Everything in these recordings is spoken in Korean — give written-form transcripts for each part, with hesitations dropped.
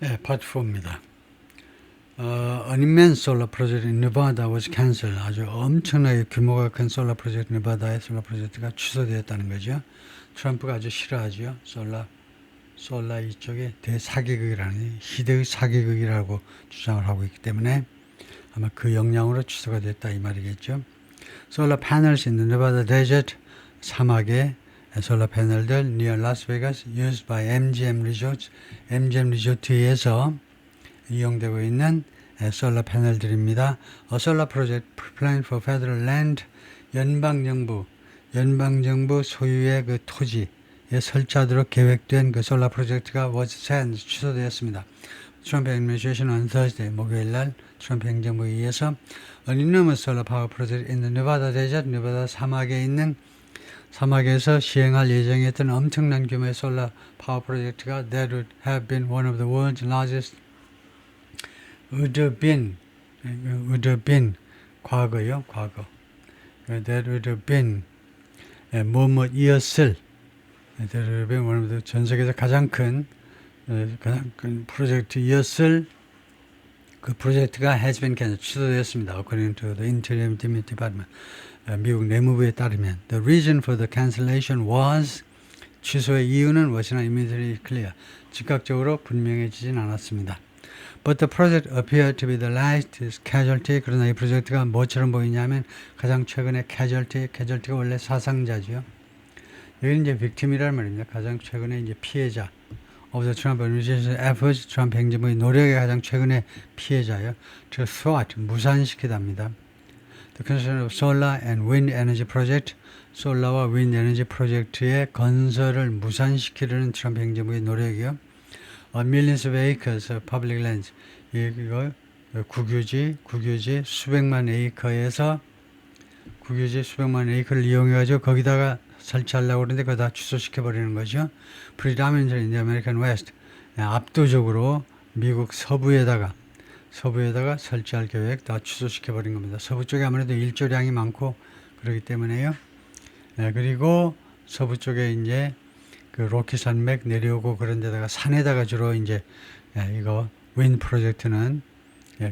예, 파트 4입니다. An immense solar project in Nevada was cancelled. 아주 엄청나게 규모가 큰 솔라 프로젝트, 네바다의 솔라 프로젝트가 취소되었다는 거죠. 트럼프가 아주 싫어하죠. 솔라 이쪽에 대사기극이라는 희대의 사기극이라고 주장을 하고 있기 때문에 아마 그 영향으로 취소가 됐다 이 말이겠죠. Solar panels in the Nevada desert, 사막에 솔라 패널들 near Las Vegas used by MGM Resorts, MGM 리조트에서 이용되고 있는 솔라 패널들입니다. A solar project planned for federal land, 연방정부 소유의 그 토지에 설치하도록 계획된 그 솔라 프로젝트가 was sent, 취소되었습니다. 트럼프 administration on Thursday, 목요일 날 트럼프 행정부에 의해서 an enormous solar power project in the Nevada desert, 네바다 사막에서 시행할 예정이었던 엄청난 규모의 솔라 파워 프로젝트가 that would have been one of the world's largest would have been 과거요, 과거. that would have been 뭐뭐이었을 that would have been one of the 전 세계에서 가장 큰 프로젝트이었을 그 프로젝트가 has been cancelled, 취소되었습니다. According to the Interior Department. 미국 내무부에 따르면 the reason for the cancellation was 취소의 이유는 was not immediately clear. 즉각적으로 분명해지진 않았습니다. But the project appeared to be the last casualty. 그러나 이 프로젝트가 뭐처럼 보이냐면 가장 최근의 casualty가 원래 사상자죠. 여기는 이제 victim이란 말입니다. 가장 최근에 이제 피해자. of the Trump administration efforts, 트럼프 행정부의 노력의 가장 최근의 피해자요. to thwart, 무산시키답니다. The construction of solar and wind energy project, 솔라와 윈드 에너지 프로젝트의 건설을 무산시키려는 트럼프 행정부의 노력이요. Millions of acres of public lands, 이거 국유지 수백만 에이커에서 수백만 에이커를 이용해가지고 거기다가 설치하려고 그러는데 그거 다 취소시켜버리는 거죠. Predominantly in the American West, 압도적으로 미국 서부에다가 설치할 계획 다 취소시켜버린 겁니다. 서부 쪽에 아무래도 일조량이 많고 그렇기 때문에요. 그리고 서부 쪽에 이제 그 로키 산맥 내려오고 그런 데다가 산에다가 주로 이제 이거 윈 프로젝트는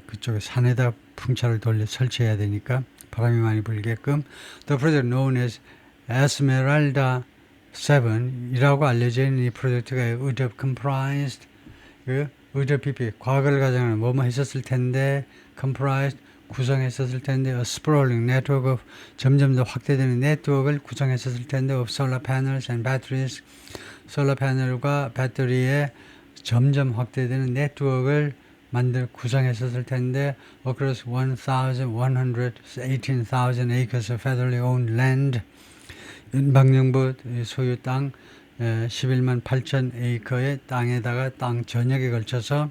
그쪽에 산에다 풍차를 돌려 설치해야 되니까 바람이 많이 불게끔 The project known as Esmeralda 7이라고 알려져 있는 이 프로젝트가 would have comprised would have been 과거를 가정하는 뭐뭐 했었을 텐데 comprised 구성했었을 텐데 a sprawling network of 점점 더 확대되는 네트워크를 구성했었을 텐데 of solar panels and batteries 솔라 패널과 배터리에 점점 확대되는 네트워크를 구성했었을 텐데 across 1,118,000 acres of federally owned land 연방정부 소유 땅 11만 8천 에이커의 땅에다가 땅 전역에 걸쳐서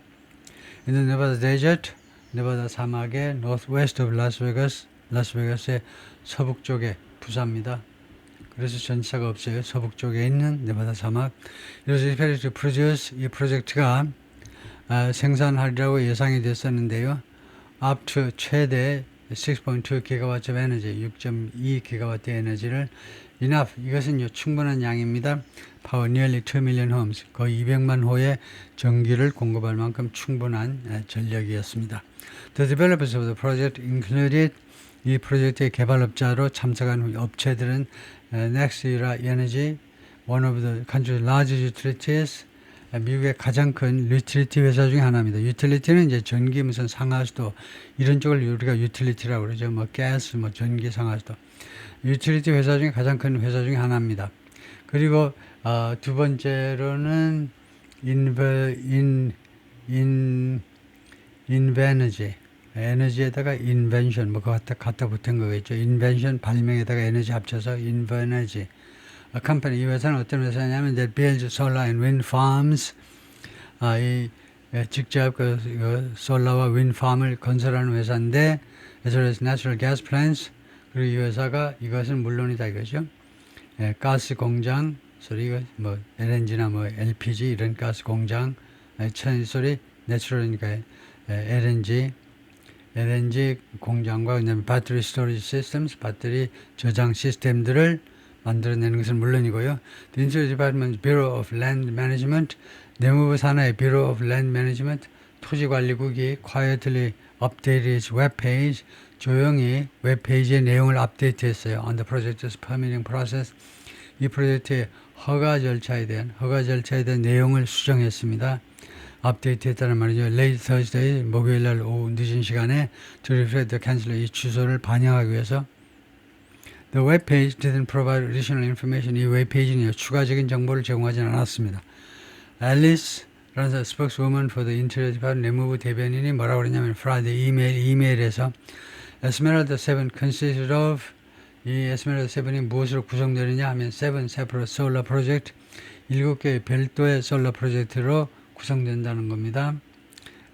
in the Nevada desert, 네바다 사막의 northwest of Las Vegas, 라스베가스의 서북 쪽에 부사입니다. 그래서 전차가 없어요. 서북 쪽에 있는 네바다 사막. 이래서 이 프로젝트가 생산하리라고 예상이 됐었는데요. up to 최대 6.2 기가와트 에너지, 6.2 기가와트 에너지를 enough, 이것은 충분한 양입니다. power nearly 2 million homes, 거의 200만 호의 전기를 공급할 만큼 충분한 전력이었습니다. The developers of the project included, 이 프로젝트의 개발업자로 참석한 업체들은 NextEra Energy, one of the country's largest utilities, 미국의 가장 큰 유틸리티 회사 중에 하나입니다. 유틸리티는 이제 전기 무슨 상하수도 이런 쪽을 우리가 유틸리티라고 그러죠. 뭐 가스, 뭐 전기 상하수도. 유틸리티 회사 중에 가장 큰 회사 중에 하나입니다. 그리고 두 번째로는 인베너지, 에너지에다가 인벤션, 뭐 갖다 붙은 거겠죠. 인벤션, 발명에다가 에너지 합쳐서 인베너지. A company, 이 회사는 어떤 회사냐면 that builds solar and wind farms. 직접 솔라와 윈드 팜을 건설하는 회사인데 as well as natural gas plants. 그리고 이 회사가 이것은 물론이다 이거죠. 가스 공장, 소리 뭐 LNG나 뭐 LPG 이런 가스 공장, 소리 내추럴이니까 LNG 공장과 그다음에 배터리 스토리지 시스템스, 배터리 저장 시스템들을 만들어내는 것은 물론이고요. The Interior Department Bureau of Land Management, 내무부 산하의 Bureau of Land Management 토지관리국이 quietly updated its web page 조용히 웹페이지의 내용을 업데이트했어요. On the project's permitting process 이 프로젝트의 허가 절차에 대한 내용을 수정했습니다. 업데이트했다는 말이죠. Late Thursday 목요일 날 오후 늦은 시간에 to reflect the cancel 이 취소를 반영하기 위해서 The web page didn't provide additional information. 이 웹페이지는 추가적인 정보를 제공하지는 않았습니다. Alice라는 spokeswoman for the Interior Department 내무부 대변인이 뭐라고 그러냐면 Friday 이메일에서 Esmeralda 7 consisted of 이 Esmeralda 7이 무엇으로 구성되느냐 하면 7 separate solar project 7개의 별도의 솔라 프로젝트로 구성된다는 겁니다.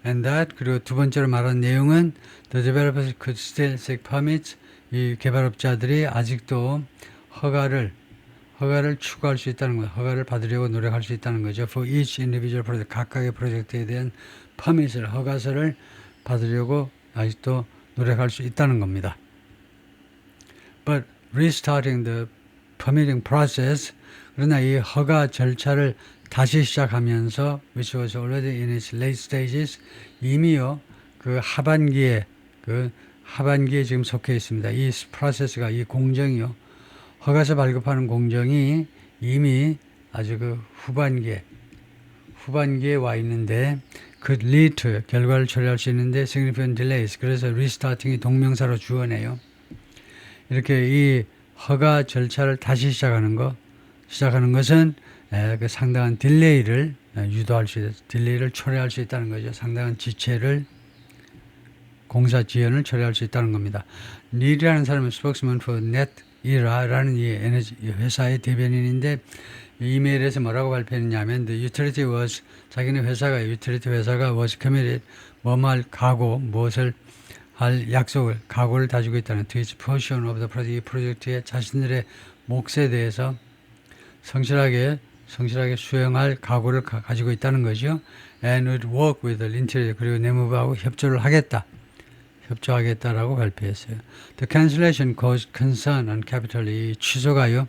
And that 그리고 두 번째로 말한 내용은 the developers could still seek permits 이 개발업자들이 아직도 허가를 추구할 수 있다는 거예요. 허가를 받으려고 노력할 수 있다는 거죠. For each individual project 각각의 프로젝트에 대한 퍼밋을 허가서를 받으려고 아직도 노력할 수 있다는 겁니다. But restarting the permitting process 그러나 이 허가 절차를 다시 시작하면서 which was already in its late stages 이미요 그 하반기에 지금 속해 있습니다. 이 프로세스가 이 공정이요 허가서 발급하는 공정이 이미 아주 그 후반기에 와 있는데 could lead to 결과를 초래할 수 있는데 significant delays 그래서 restarting이 동명사로 주어내요. 이렇게 이 허가 절차를 다시 시작하는 것은 그 상당한 딜레이를 딜레이를 초래할 수 있다는 거죠. 상당한 지체를 공사 지연을 초래할 수 있다는 겁니다. 닐이라는 사람은 spokesman for NetEra라는 이 에너지 회사의 대변인인데 이메일에서 뭐라고 발표했냐면 the utility was 자기네 회사가 유틸리티 회사가 was committed 무엇을 할 각오를 다지고 있다는 to its portion of the project 이 프로젝트의 자신들의 몫에 대해서 성실하게 수행할 각오를 가지고 있다는 거죠. And would work with the interior 그리고 내무부하고 협조하겠다라고 발표했어요. The cancellation caused concern on Capitol. 이 취소가요.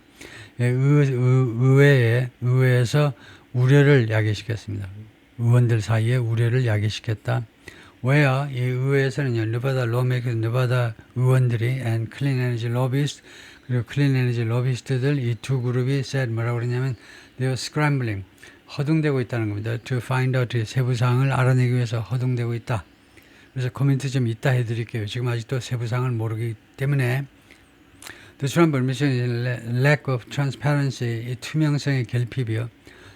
의회에서 우려를 야기시켰습니다. 의원들 사이에 우려를 야기시켰다. Where 이 의회에서는요. 네바다 lawmakers, 네바다 의원들이 and clean energy lobbyists 그리고 clean energy lobbyist들 이 두 그룹이 said 뭐라고 그러냐면 they were scrambling 허둥대고 있다는 겁니다. To find out 세부 사항을 알아내기 위해서 허둥대고 있다. 그래서 코멘트 좀 이따 해드릴게요. 지금 아직도 세부 사항을 모르기 때문에 The Trump administration lack of transparency 이 투명성의 결핍이요.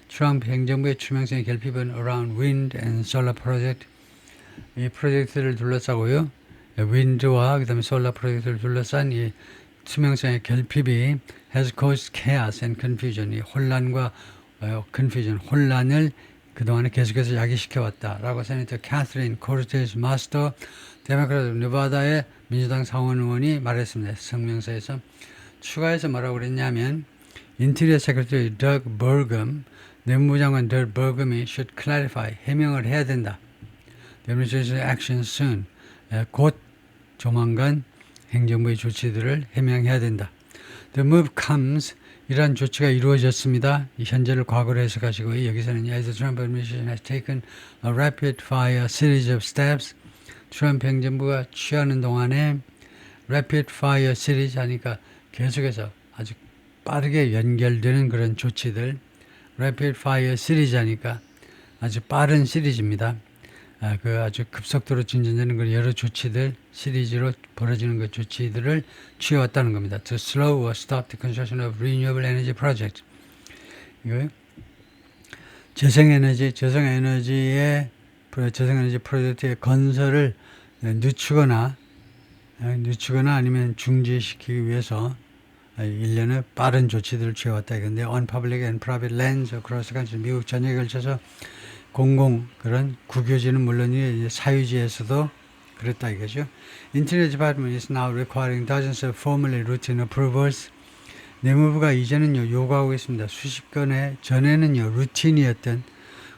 트럼프 행정부의 투명성의 결핍은 around wind and solar project 이 프로젝트를 둘러싸고요. 윈드와 그다음에 솔라 프로젝트를 둘러싼 이 투명성의 결핍이 has caused chaos and confusion 이 혼란을 그동안에 계속해서 야기시켜왔다라고 세네이터 캐서린 코르테즈 마스터 데모크라트 네바다의 민주당 상원 의원이 말했습니다. 성명서에서 추가해서 뭐라고 그랬냐면 인테리어 세크레터리 덕 버금 내무부 장관 덕 버금이 should clarify 해명을 해야 된다. Demonstration action soon 곧 조만간 행정부의 조치들을 해명해야 된다. The move comes 이러한 조치가 이루어졌습니다. 이 현재를 과거로 해석하시고 여기서는 as the Trump administration has taken a rapid fire series of steps 트럼프 행정부가 취하는 동안에 rapid fire series 하니까 계속해서 아주 빠르게 연결되는 그런 조치들 rapid fire series 하니까 아주 빠른 시리즈입니다. 그 아주 급속도로 진전되는 그 여러 조치들 시리즈로 벌어지는 그 조치들을 취해왔다는 겁니다. To slow or stop the construction of renewable energy project. 이거 재생에너지 프로젝트의 건설을 늦추거나 아니면 중지시키기 위해서 일련의 빠른 조치들을 취해왔다. 이건데 on public and private lands across the country 미국 전역에 걸쳐서 그런 국유지는 물론이고 사유지에서도 그랬다 이거죠. Interior Department is now requiring dozens of formally routine approvals. 내무부가 이제는요 요구하고 있습니다. 수십 건의 전에는요 루틴이었던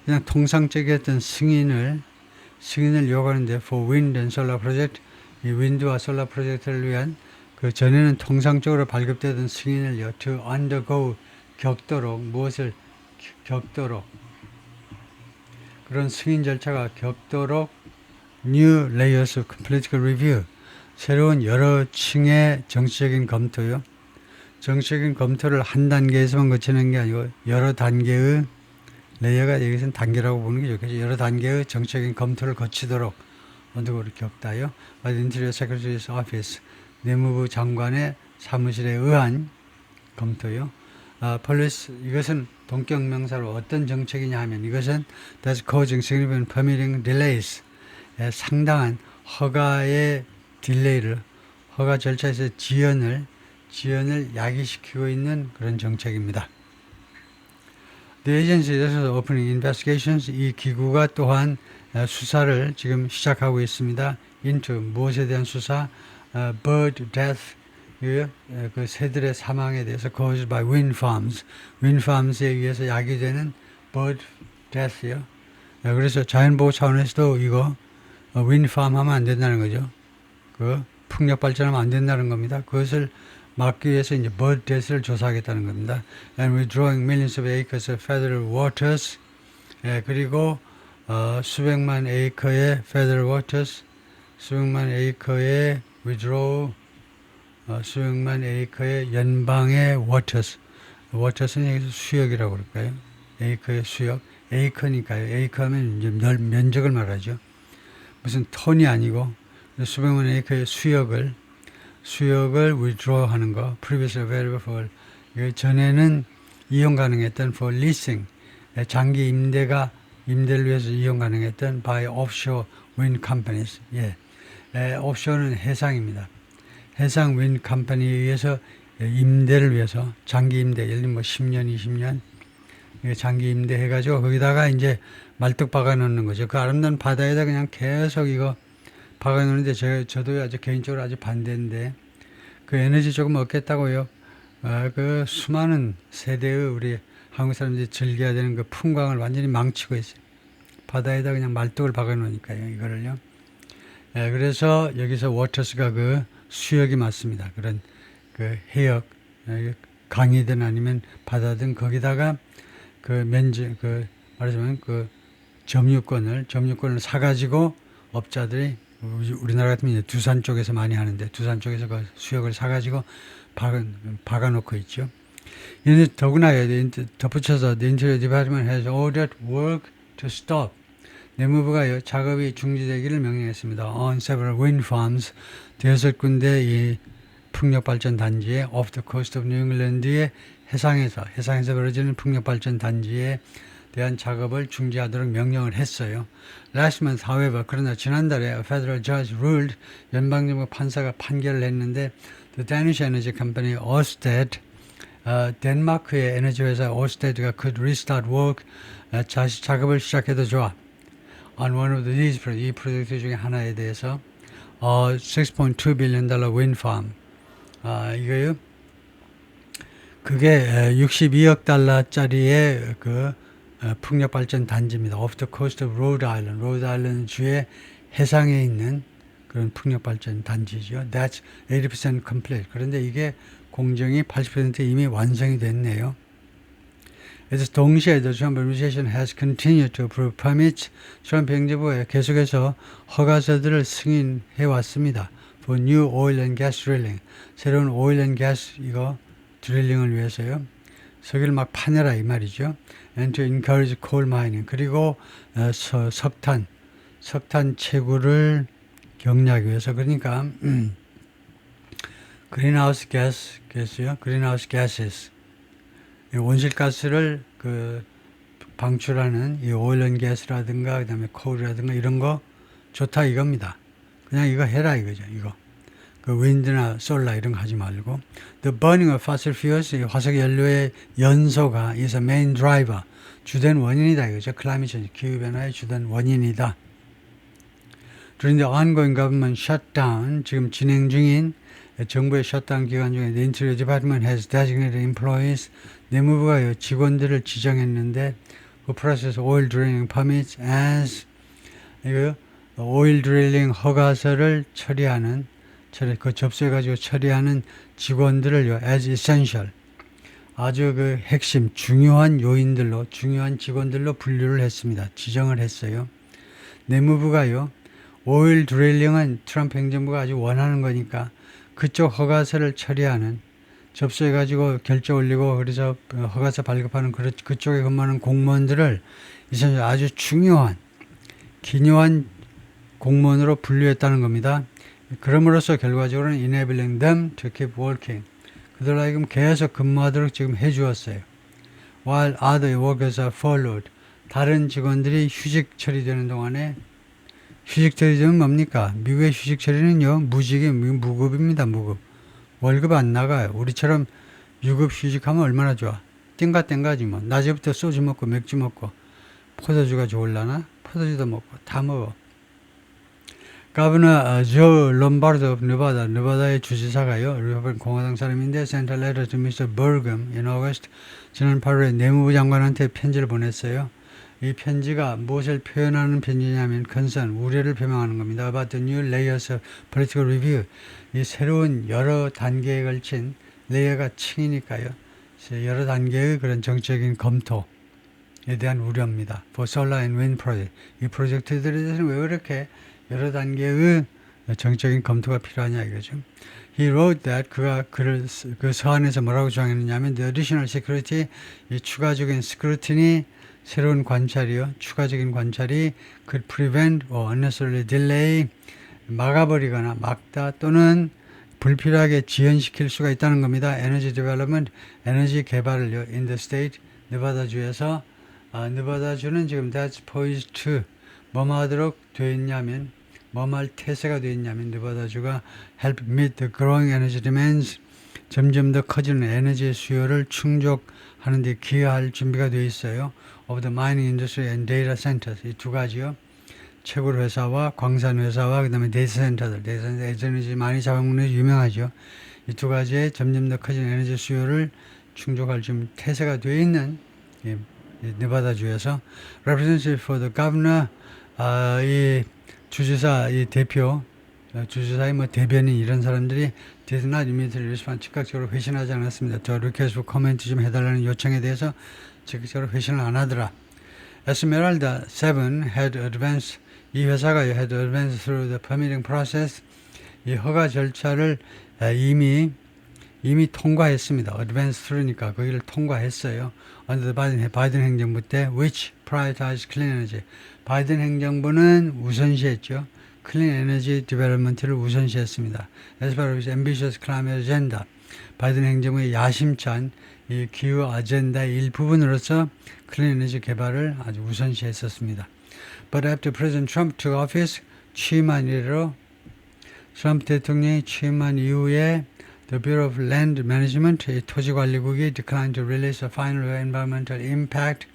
그냥 통상적이었던 승인을 요구하는데 for wind and solar project 이 윈드와 솔라 프로젝트를 위한 그 전에는 통상적으로 발급되던 승인을요 to undergo 격도록 그런 승인 절차가 겪도록 new layers of political review, 새로운 여러 층의 정치적인 검토요. 정치적인 검토를 한 단계에서만 거치는 게 아니고 여러 단계의 레이어가 여기서는 단계라고 보는 게 좋겠죠. 여러 단계의 정치적인 검토를 거치도록 언덕으로 겪다요. By the Interior Secretary's Office, 내무부 장관의 사무실에 의한 검토요. Police, 이것은 동격 명사로 어떤 정책이냐 하면 이것은 that's causing significant permitting delays, 상당한 허가의 딜레이를, 허가 절차에서 지연을 야기시키고 있는 그런 정책입니다. The agency is also opening investigations. 이 기구가 또한 수사를 지금 시작하고 있습니다. into 무엇에 대한 수사? bird death, 그 새들의 사망에 대해서 caused by wind farms. wind farms에 의해서 야기되는 bird death요. 그래서 자연보호 차원에서도 이거 wind farm 하면 안 된다는 거죠. 그 풍력 발전하면 안 된다는 겁니다. 그것을 막기 위해서 이제 bird death를 조사하겠다는 겁니다. And withdrawing millions of acres of federal waters. 그리고 수백만 에이커의 federal waters, 수백만 에이커의 withdraw, 수백만 에이커의 연방의 waters. waters는 여기서 수역이라고 그럴까요? 에이커의 수역, 에이커니까요. 에이커 하면 이제 면적을 말하죠. 무슨 톤이 아니고 수백만 에이커의 수역을 withdraw 하는 거, previously available for, 전에는 이용 가능했던 for leasing, 장기 임대를 위해서 이용 가능했던 by offshore wind companies. offshore는 해상입니다. 해상 wind company에 의해서 임대를 위해서 장기 임대, 예를 들면 뭐 10년, 20년 장기 임대 해가지고 거기다가 이제 말뚝 박아 놓는 거죠. 그 아름다운 바다에다 그냥 계속 이거 박아 놓는데 저도 아주 개인적으로 아주 반대인데 그 에너지 조금 얻겠다고요. 그 수많은 세대의 우리 한국 사람들이 즐겨야 되는 그 풍광을 완전히 망치고 있어요. 바다에다 그냥 말뚝을 박아 놓으니까요, 이거를요. 그래서 여기서 워터스가 그 수역이 맞습니다. 그런 그 해역, 강이든 아니면 바다든 거기다가 그 말하자면 그 점유권을 사가지고 업자들이 우리나라 같으면 이제 두산 쪽에서 많이 하는데 두산 쪽에서 그 수역을 사가지고 박아 놓고 있죠. 이제 더구나 덧붙여서 the Interior Department has ordered work to stop. 내무부가 작업이 중지되기를 명령했습니다. On several wind farms, 6군데 이 풍력발전 단지에 off the coast of New England의 해상에서 벌어지는 풍력발전 단지에 대한 작업을 중지하도록 명령을 했어요. Last month, however, 그러나 지난달에 a federal judge ruled, 연방정부 판사가 판결을 했는데 the Danish energy company Ørsted, 덴마크의 에너지 회사 Ørsted가 could restart work, 작업을 시작해도 좋아. On one of these projects, 이 프로젝트 중에 하나에 대해서 $6.2 billion wind farm, 이거요. 그게 62억 달러짜리의 그 풍력 발전 단지입니다. Off the coast of Rhode Island, Rhode Island 주의 해상에 있는 그런 풍력 발전 단지죠. That's 80% complete. 그런데 이게 공정이 80% 이미 완성이 됐네요. 그래서 동시에 the Trump administration has continued to approve permits. 트럼프 행정부가 계속해서 허가서들을 승인해 왔습니다. For new oil and gas drilling. 새로운 oil and gas 이거 드릴링을 위해서요. 석유를 막 파내라 이 말이죠. And to encourage coal mining. 그리고 석탄 채굴을 격려하기 위해서. 그러니까 greenhouse gas요. greenhouse gases. 온실가스를 그 방출하는 이 oil and gas라든가 그다음에 coal이라든가 이런 거 좋다 이겁니다. 그냥 이거 해라 이거죠. 이거. 그 윈드나 솔라 이런 거 하지 말고 the burning of fossil fuels, 화석 연료의 연소가 is a main driver, 주된 원인이다 이거죠. climate change, 기후변화의 주된 원인이다. During the ongoing government shutdown, 지금 진행 중인 정부의 셧다운 기간 중에 the Interior Department has designated employees, 내무부가 직원들을 지정했는데 그 process oil drilling permits as 이거 오일 드릴링 허가서를 그 접수해가지고 처리하는 직원들을요, as essential, 아주 그 핵심 중요한 요인들로 중요한 직원들로 분류를 했습니다. 지정을 했어요. 내무부가요. 오일 드릴링은 트럼프 행정부가 아주 원하는 거니까 그쪽 허가서를 처리하는 접수해가지고 결제 올리고 그래서 허가서 발급하는 그쪽에 근무하는 공무원들을 이제 아주 중요한 기묘한 공무원으로 분류했다는 겁니다. 그럼으로써 결과적으로는 enabling them to keep working. 그들에게 계속 근무하도록 지금 해주었어요. While other workers are furloughed. 다른 직원들이 휴직 처리되는 동안에 휴직 처리되면 뭡니까? 미국의 휴직 처리는요. 무급입니다. 무급. 월급 안 나가요. 우리처럼 유급 휴직하면 얼마나 좋아. 땡가지 뭐. 낮에부터 소주 먹고 맥주 먹고 포도주가 좋을라나? 포도주도 먹고 다 먹어. 가버너 조 롬바르도 오브 네바다의 주지사가요. 리퍼블리칸 공화당 사람인데 sent a letter to Mr. Burgum in August. 지난 8월에 내무부 장관한테 편지를 보냈어요. 이 편지가 무엇을 표현하는 편지냐면 concern, 우려를 표명하는 겁니다. About the new layers of political review. 이 새로운 여러 단계에 걸친 레이어가 층이니까요. 여러 단계의 그런 정책적인 검토에 대한 우려입니다. For solar and wind project. 이 프로젝트들에 대해서는 왜 그렇게 여러 단계의 정적인 검토가 필요하냐 이거죠. He wrote that 그가 그 서한에서 뭐라고 주장했느냐면 the additional security, 이 추가적인 scrutiny, 새로운 관찰이요. 추가적인 관찰이 could prevent or unnecessarily delay, 막아버리거나 막다 또는 불필요하게 지연시킬 수가 있다는 겁니다. Energy development, 에너지 개발을요. In the state, 네바다주에서 네바다주는 지금 that's poised to 뭐뭐 하도록 되어 있냐면 뭐뭐 할 태세가 되어 있냐면 네바다주가 help meet the growing energy demands, 점점 더 커지는 에너지 수요를 충족하는 데 기여할 준비가 되어 있어요. of the mining industry and data centers. 이 두 가지요. 채굴 회사와 광산 회사와 그다음에 데이터 센터들. 데이터 센터 에너지 많이 잡아먹는 유명하죠. 이 두 가지의 점점 더 커지는 에너지 수요를 충족할 좀 태세가 되어 있는 네바다주에서 representative for the governor, 이 주지사 이 대표 주지사의 뭐 대변인 이런 사람들이 did not immediately respond, 즉각적으로 회신하지 않았습니다. 저 request for comment 좀 해달라는 요청에 대해서 즉각적으로 회신을 안 하더라. Esmeralda 7 had advanced, 이 회사가 had advanced through the permitting process, 이 허가 절차를 이미 통과했습니다. advanced through니까 거기를 통과했어요. under the 바이든 행정부 때 which prioritized clean energy. 바이든 행정부는 우선시했죠. clean energy development를 우선시했습니다. as part of his ambitious climate agenda. 바이든 행정부의 야심찬 이 기후 아젠다의 일부분으로서 클린 에너지 개발을 아주 우선시했었습니다. But after President Trump took office, 취임한 이래로 트럼프 대통령이 취임한 이후에 The Bureau of Land Management, 토지관리국이 declined to release a final environmental impact,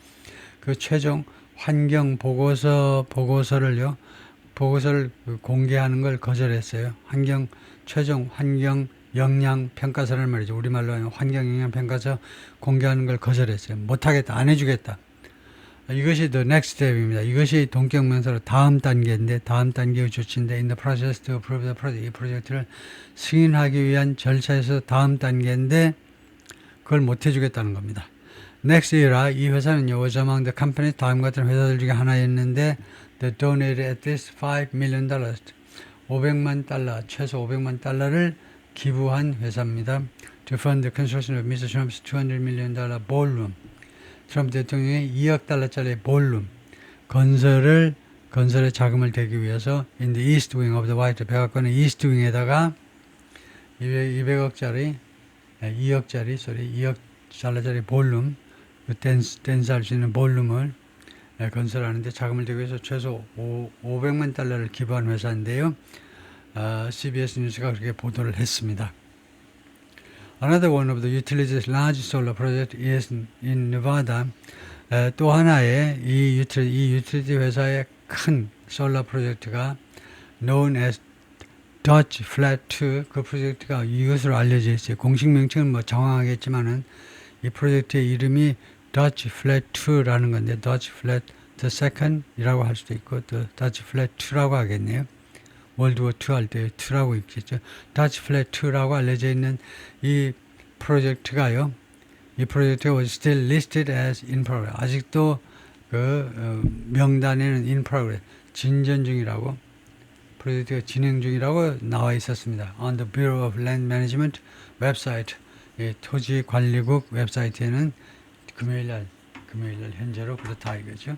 그 최종 환경 보고서를 공개하는 걸 거절했어요. 최종 환경 영향 평가서를 말이죠. 우리말로 하면 환경 영향 평가서 공개하는 걸 거절했어요. 못하겠다, 안 해주겠다. 이것이 the next step입니다. 이것이 동격명사로 다음 단계인데, 다음 단계의 조치인데, in the process to approve the project. 이 프로젝트를 승인하기 위한 절차에서 다음 단계인데, 그걸 못 해주겠다는 겁니다. Next era, 이 회사는요, was among the companies, 다음 같은 회사들 중에 하나였는데, that donated at least $5 million, 500만 달러, 최소 500만 달러를 기부한 회사입니다. To fund the construction of Mr. Trump's $200 million ballroom. 트럼프 대통령의 2억 달러짜리 볼룸 건설에 자금을 대기 위해서 in the east wing of the White House, 백악관의 east wing에다가 200억짜리 2억 달러짜리 볼룸, 댄스 할 수 있는 볼룸을 건설하는데 자금을 대기 위해서 최소 500만 달러를 기부한 회사인데요. CBS 뉴스가 그렇게 보도를 했습니다. Another one of the utilities large solar project is in Nevada. 또 하나의 이 유틸리티 회사의 큰 솔라 프로젝트가 known as Dutch Flat 2, 그 프로젝트가 이것으로 알려져 있어요. 공식 명칭은 뭐 정확하겠지만은 이 프로젝트의 이름이 Dutch Flat 2라는 건데 Dutch Flat the Second이라고 할 수도 있고 또 Dutch Flat 2라고 하겠네요. 월드워 2 할 때 2라고 있겠죠. Dutch Flat 2라고 알려져 있는 이 프로젝트가요. 이 프로젝트가 was still listed as in progress. 아직도 그 명단에는 in progress, 진전 중이라고, 프로젝트가 진행 중이라고 나와 있었습니다. On the Bureau of Land Management 웹사이트, 토지관리국 웹사이트에는 금요일날 현재로 그렇다 이거죠.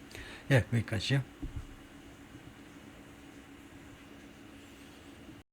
예, 여기까지요.